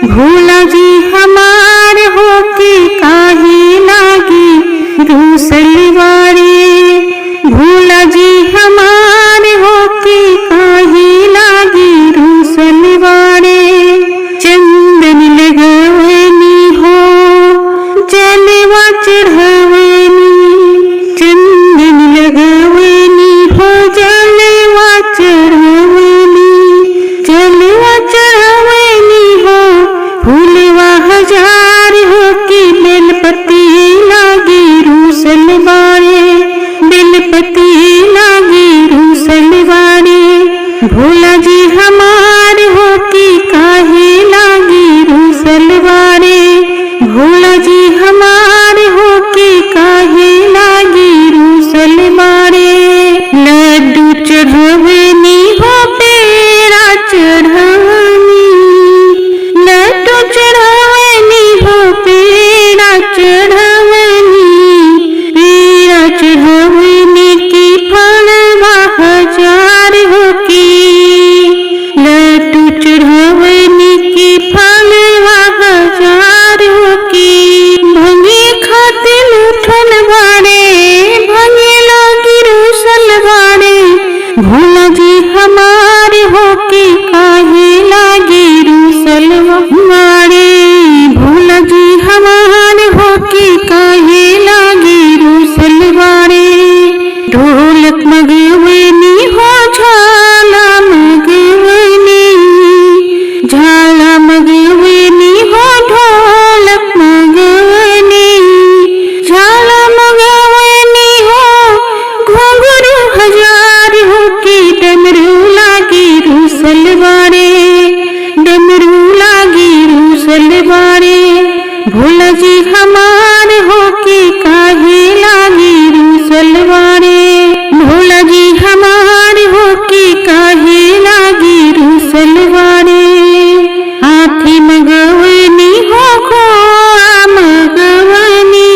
भोला जी हमार हो के काहे लागी रूसलवारे। भोला जी हमार हो के काहे लागी रूसलवारे। चंदन लगवनी हो जलवा चढ़वनी। चंदन लगवनी हो जलवा चढ़वनी। जलवा चढ़वनी हो फूलवा हजार हो कि बेलपति लागी रूसलवारे। बेलपति लागी रूसलवारे। भोला जी हमार हो कि काहे लागी रूसलवारे। भोला जी हमार हो कि काहे लागी रूसलवारे। लड्डू चढ़वनी हो पेड़ा चढ़वनी। लड्डू चढ़वनी हो पेड़ा चढ़वनी। पेड़ा चढ़वनी की फलवा हजार हो की। लड्डू चढ़वनी की फलवा हजार हो की। भंगे खातिर उठन बाड़े भंगे लागी रूसलवारे। भोला जी हमारे हो के काहे लागी रूसलवारे। भोला जी हमारे हो के काहे लागी रूसलवारे। ढोलक मगवनी हो झाला मगवनी। झाला मगवनी हो ढोलक मगवनी। झाला मगवनी हो घुंघरू हजार हो कि डमरू लागी रूसलवारे। डमरू लागी रूसलवारे। भोला जी हमार हो के काहे लागी रूसलवारे। भोला जी हमार हो के काहे लागी रूसलवारे। हाथी मगवनी हो घोड़ा मगवनी।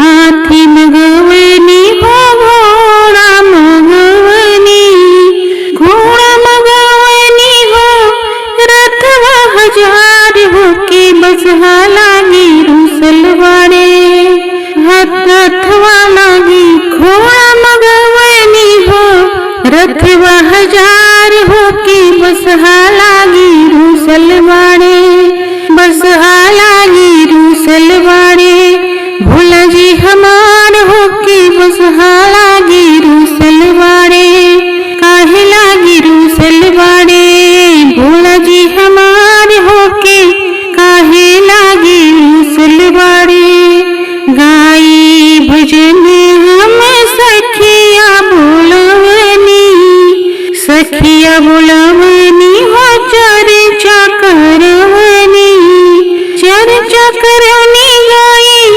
हाथी मगवनी हो घोड़ा मगवनी। घोड़ा मगवनी हो रथवा हजार हो के बसहा लागी रूसलवारे। रथवा लागी घोड़ा मगवनी हो रथवा हजार हो के बसहा लागी रूसलवारे। बसहा लागी रूसलवारे। भोला जी हमार हो के बसहा लागी रूसलवारे। काहे लागी रूसलवारे। भोला जी हमार हो के काहे लागी रूसलवारे। गाई भजन हम सखिया बोलवनी। सखिया बोलवनी हो चर्चा करवनी। चर्चा करवनी गाई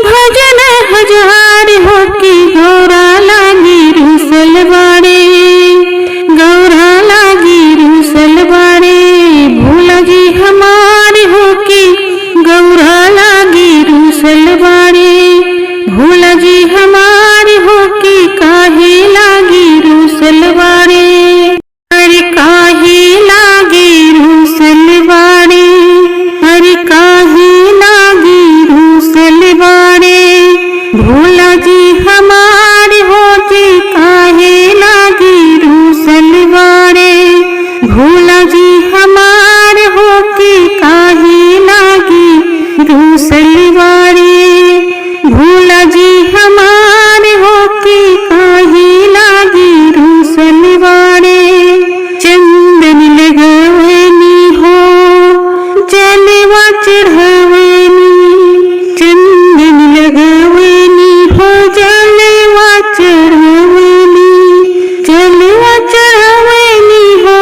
भजन हजार हो कि गौरा लागी रूसलवारे। गौरा लागी रूसलवारे। भोला जी हमारे हो कि गौरा लागी रूसलवारे। भोला जी हमारे हो कि काहे लागी रूसलवारे। अरे काहे लागी रूसलवारे। अरे काहे लागी रूसलवारे। भोला जी हमारे हो जी काहे लागी रूसलवारे। भोला जी हमारे हो कि काहे लागी रूसलवारे। भोला जी हमारे हो कि काहे लागी रूसलवारे। चंदन लगवनी हो जलवा चढ़वनी। चंदन लगवनी हो जलवा चढ़वनी। जलवा चढ़वनी हो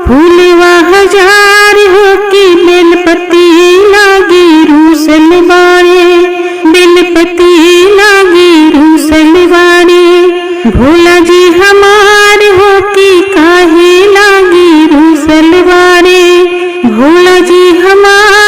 फूलवा हजार हो कि बेलपति लागी रूसलवारे। बेलपति लागी रूसलवारे। भोला जी हमार हो कि काहे लागी रूसलवारे। भोला जी हमार